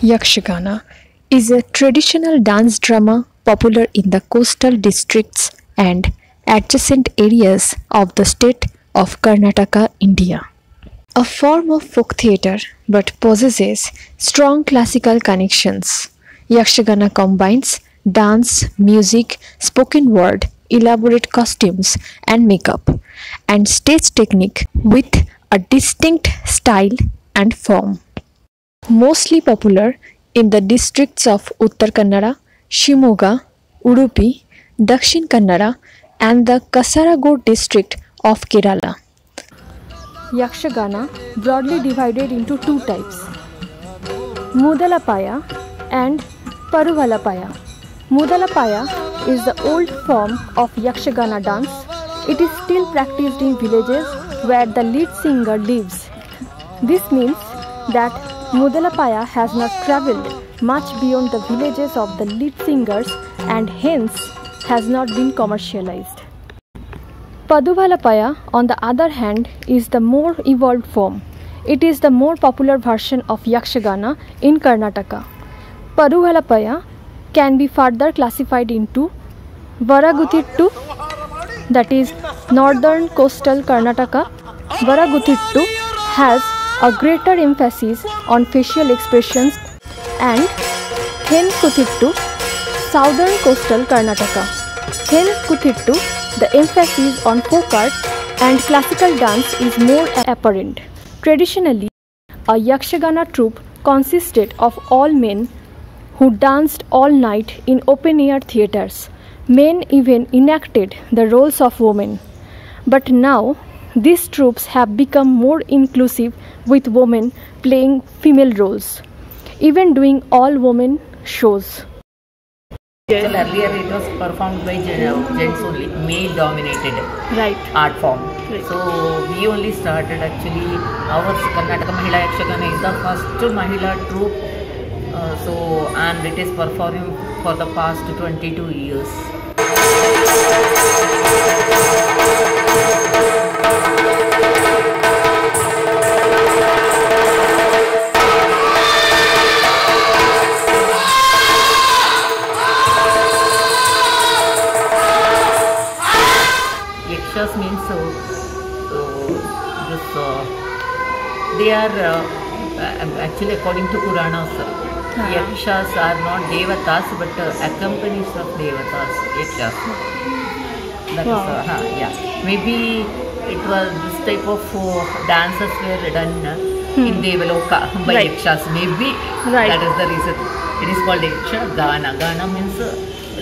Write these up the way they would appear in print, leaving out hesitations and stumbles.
Yakshagana is a traditional dance drama popular in the coastal districts and adjacent areas of the state of Karnataka, India. A form of folk theatre but possesses strong classical connections. Yakshagana combines dance, music, spoken word, elaborate costumes and makeup, and stage technique with a distinct style and form. Mostly popular in the districts of Uttar Kannada, Shimoga, Udupi, Dakshin Kannada, and the Kasaragod district of Kerala. Yakshagana broadly divided into two types, Mudalapaya and Paruvalapaya. Mudalapaya is the old form of Yakshagana dance. It is still practiced in villages where the lead singer lives. This means that Mudalapaya has not travelled much beyond the villages of the lead singers and hence has not been commercialized. Paduvalapaya, on the other hand, is the more evolved form. It is the more popular version of Yakshagana in Karnataka. Paduvalapaya can be further classified into Varagutittu, that is northern coastal Karnataka. Varagutittu has a greater emphasis on facial expressions, and Henkutittu, southern coastal Karnataka. Henkutittu, the emphasis on folk art and classical dance is more apparent. Traditionally, a Yakshagana troupe consisted of all men who danced all night in open-air theatres. Men even enacted the roles of women. But now, these troupes have become more inclusive with women playing female roles, even doing all-women shows. Earlier it was performed by gents only, male-dominated art form. Right. So we only started actually, our Karnataka Mahila Yakshagana is the first Mahila troupe. And it is performing for the past 22 years. Yakshas means they are actually according to Puranas. Yakshas are not Devatas but accompanies of Devatas. Yakshas. That is, maybe it was this type of dances were done in Devaloka by Yakshas. Maybe that is the reason. It is called Yaksha Gana. Gana means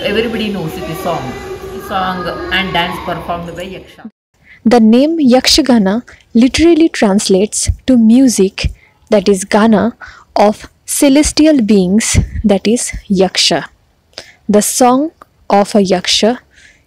everybody knows it is song and dance performed by Yaksha. The name Yakshagana literally translates to music, that is Gana, of celestial beings, that is Yaksha. The song of a Yaksha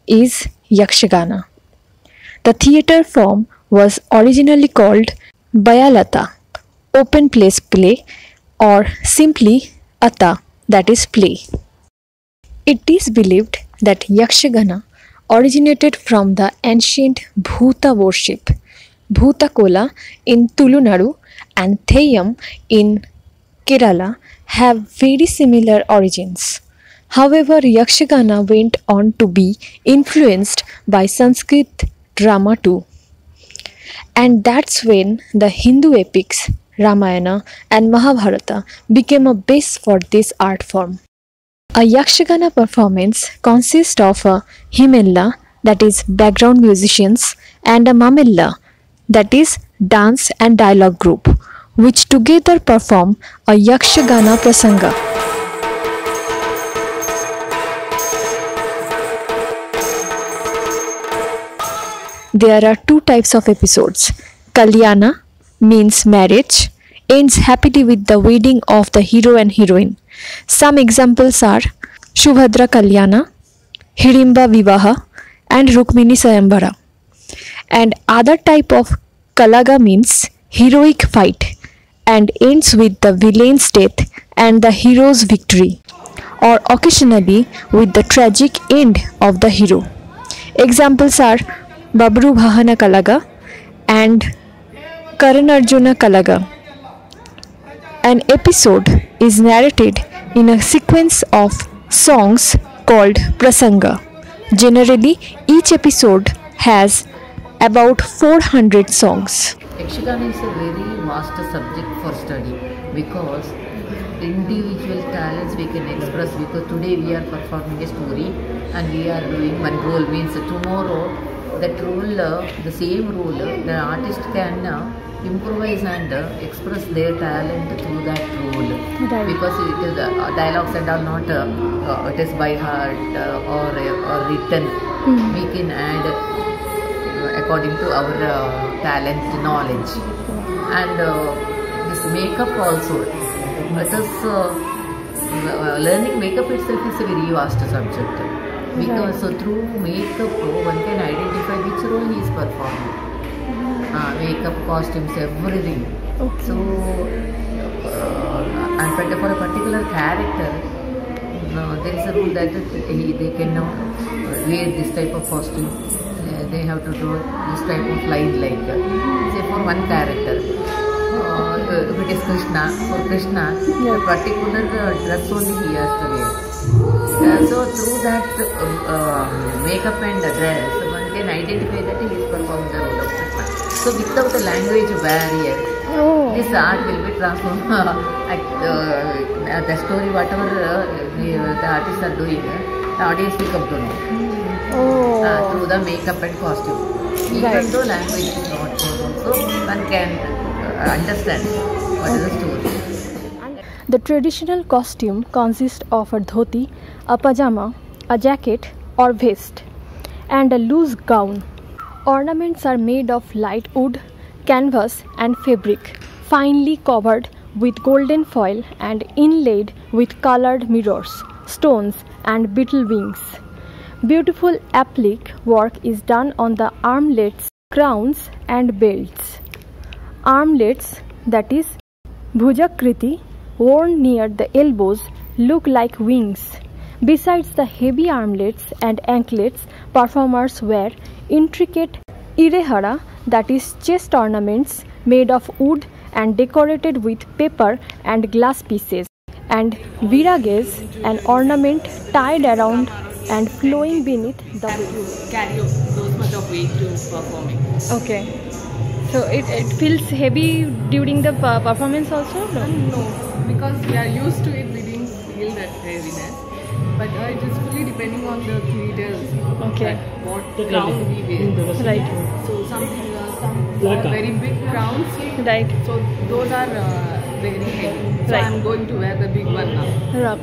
is Yakshagana. The theatre form was originally called Bayalata, open place play, or simply Ata, that is play. It is believed that Yakshagana originated from the ancient Bhuta worship. Bhutakola in Tulunadu and Theyyam in Kerala have very similar origins. However, Yakshagana went on to be influenced by Sanskrit drama too. And that's when the Hindu epics Ramayana and Mahabharata became a base for this art form. A Yakshagana performance consists of a Himella, that is background musicians, and a Mamella, that is dance and dialogue group, which together perform a Yakshagana Prasanga. There are two types of episodes. Kalyana means marriage, ends happily with the wedding of the hero and heroine. Some examples are Shubhadra Kalyana, Hidimba Vivaha, and Rukmini Sayambara. And other type of Kalaga means heroic fight and ends with the villain's death and the hero's victory, or occasionally with the tragic end of the hero. Examples are Babru Bhahana Kalaga and Karan Arjuna Kalaga. An episode is narrated in a sequence of songs called prasanga. Generally, each episode has about 400 songs. Yakshagana is a very vast subject for study because individual talents we can express, because today we are performing a story and we are doing one role, means tomorrow that role, the same role, the artist can improvise and express their talent through that role. Right. Because it is dialogues and all not it is by heart or written. We can add according to our talent, knowledge, and this makeup also. It is learning makeup itself is a very vast subject, because through makeup one can identify which role he is performing. Makeup, costumes, everything. Okay. So, and for a particular character, there is a rule that they cannot wear this type of costume. They have to draw this type of line, like say for one character. If it is Krishna, for Krishna, a particular dress only he has to wear. So through that makeup and dress, one can identify that he is performing the role of Krishna. So without a language barrier, this art will be transformed. The story, whatever the artists are doing, the audience will come to know through the makeup and costume. Even though language is not known, so one can understand what is the story. The traditional costume consists of a dhoti, a pajama, a jacket or vest, and a loose gown. Ornaments are made of light wood, canvas and fabric, finely covered with golden foil and inlaid with colored mirrors, stones and beetle wings. Beautiful applique work is done on the armlets, crowns and belts. Armlets, that is bhujakriti, worn near the elbows, look like wings. Besides the heavy armlets and anklets, performers wear intricate irehara, that is chest ornaments made of wood and decorated with paper and glass pieces, and virages, an ornament tied around and flowing beneath the waist. Carry those much of weight to performing. Okay. So it feels heavy during the performance also? No, because we are used to it, we didn't feel that heaviness. But it is fully depending on the creators. Okay. What crown we wear. Right. So some are very big crowns. Right. So those are very heavy. So Right. I'm going to wear the big one now.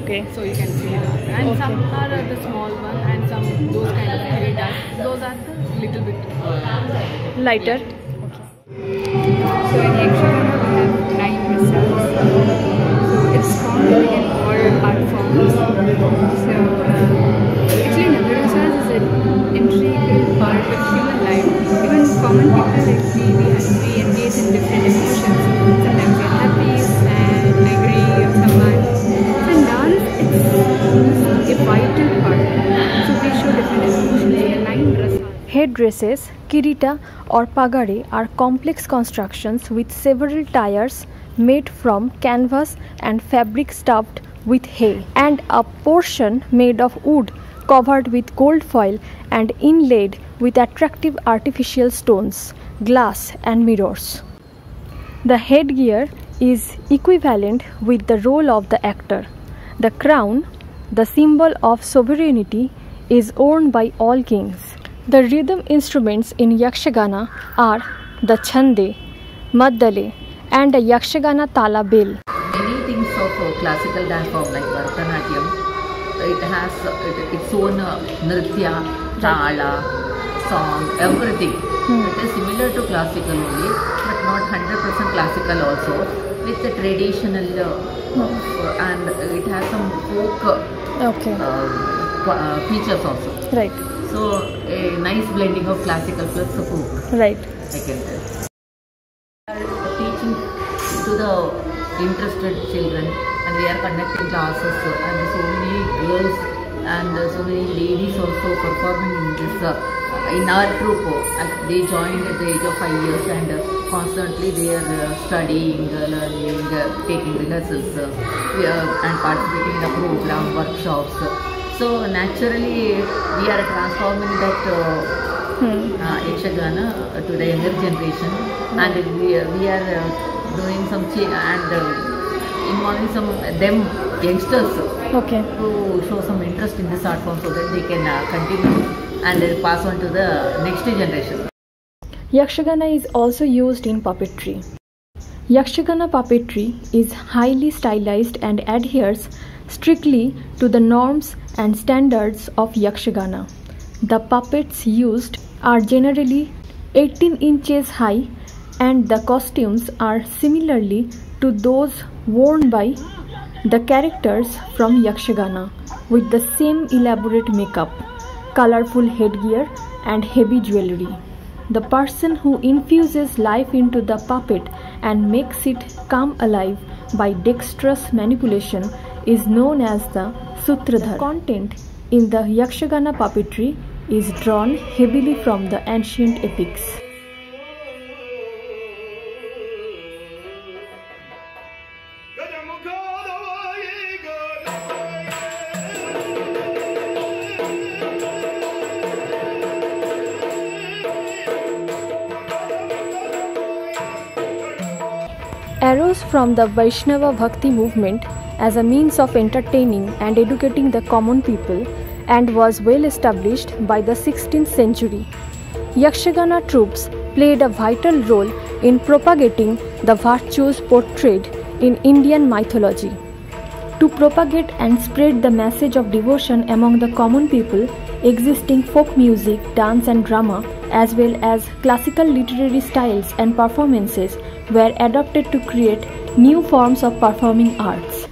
Okay. So you can see that. And Okay. some are the small one, and some those kind of heavy dust. Those are the little bit Lighter. So in Yakshagana we have 9 results. So it's common in all art forms. So actually Nagarasas is an integral part of human life. Even common people like we engage in different emotions. Sometimes we are happy, sad, angry of someone. So in dance it's a vital part. So we show different emotions in the 9 rasas. Headdresses, kirita or pagare are complex constructions with several tiers made from canvas and fabric stuffed with hay, and a portion made of wood covered with gold foil and inlaid with attractive artificial stones, glass and mirrors. The headgear is equivalent with the role of the actor. The crown, the symbol of sovereignty, is worn by all kings. The rhythm instruments in Yakshagana are the chande, maddale and the Yakshagana tala bell. Many things of classical dance form like Bharatanatyam, it has its own nritya, tala, song, everything. It is similar to classical only, but not 100% classical also, with the traditional and it has some folk features also. Right. So a nice blending of classical plus folk. Right. I can tell. Teaching to the interested children, and we are conducting classes, and so many girls and so many ladies also performing in this in our troupe. They joined at the age of 5 years, and constantly they are studying, learning, taking rehearsals, and participating in the program, workshops. So naturally we are transforming that Yakshagana to the younger generation, and we are doing some change and involving some them youngsters to show some interest in this art form so that they can continue and pass on to the next generation. Yakshagana is also used in puppetry. Yakshagana puppetry is highly stylized and adheres strictly to the norms and standards of Yakshagana. The puppets used are generally 18 inches high, and the costumes are similarly to those worn by the characters from Yakshagana, with the same elaborate makeup, colorful headgear, and heavy jewelry. The person who infuses life into the puppet and makes it come alive by dexterous manipulation is known as the Sutradhar. The content in the Yakshagana puppetry is drawn heavily from the ancient epics. Arose from the Vaishnava Bhakti movement as a means of entertaining and educating the common people, and was well established by the 16th century. Yakshagana troops played a vital role in propagating the virtues portrayed in Indian mythology. To propagate and spread the message of devotion among the common people, existing folk music, dance and drama, as well as classical literary styles and performances were adopted to create new forms of performing arts.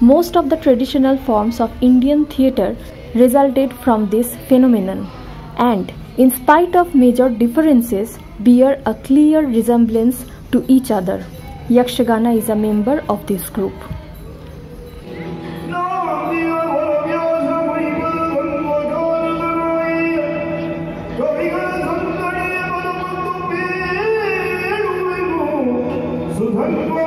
Most of the traditional forms of Indian theatre resulted from this phenomenon, and in spite of major differences, bear a clear resemblance to each other. Yakshagana is a member of this group. Sudhanva